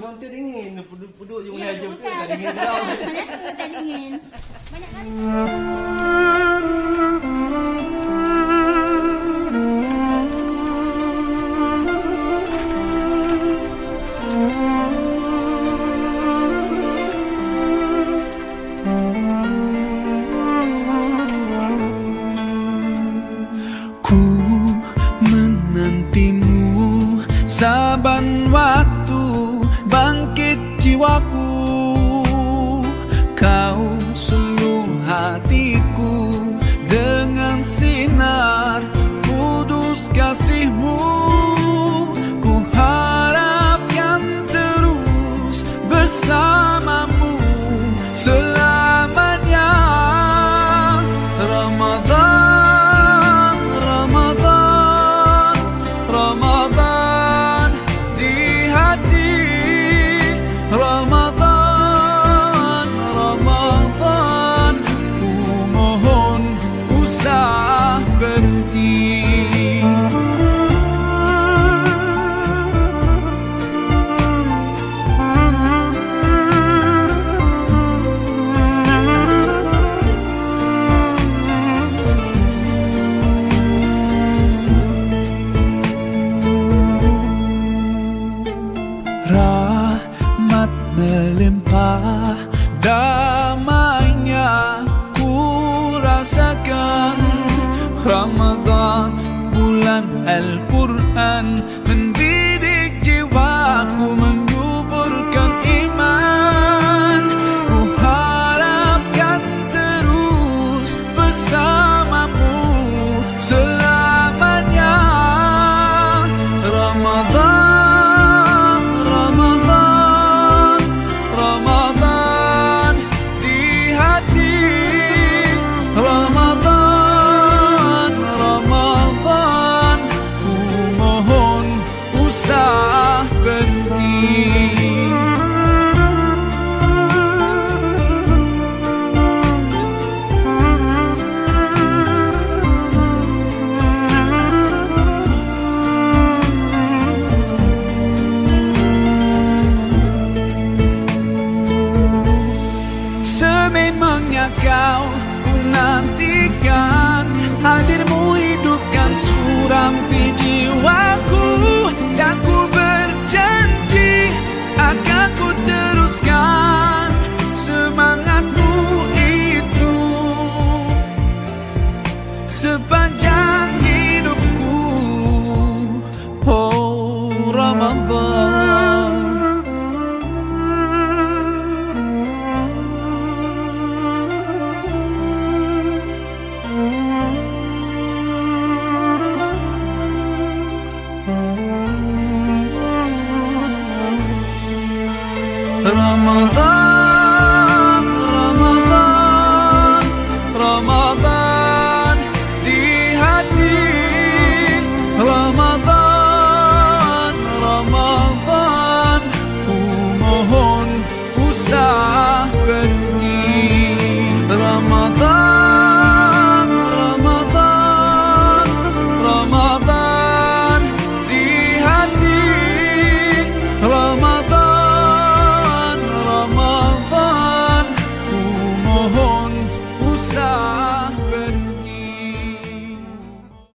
Memang tu dingin, puduk je Ya, mulai jam tu betul. tak dingin tau. Mana tu tak dingin. Banyak kali. Ku menantimu saban waktu bangkit jiwaku. Kau suluh hatiku dengan sinar kudus kasihmu. Ku harapkan terus bersamamu selamanya. Ramadan, Ramadan, Ramadan di hati. Ramadan, Ramadan, ku mohon usah pergi. Rahmat melimpah, damainya ku rasakan. Ramadan, bulan Al-Quran, mendidik jiwaku, menyuburkan iman. Ku harapkan terus bersamamu selamanya. Ramadan, Ramadan, Ramadan di hati. Ramadan, Ramadan, ku mohon usah pergi. Sememangnya kau ku nantikan, hadirmu hidupkan surampi jiwaku. Dan ku berjanji akan ku teruskan semangatku itu sepanjang hidupku. Oh Ramadan, Ramadan.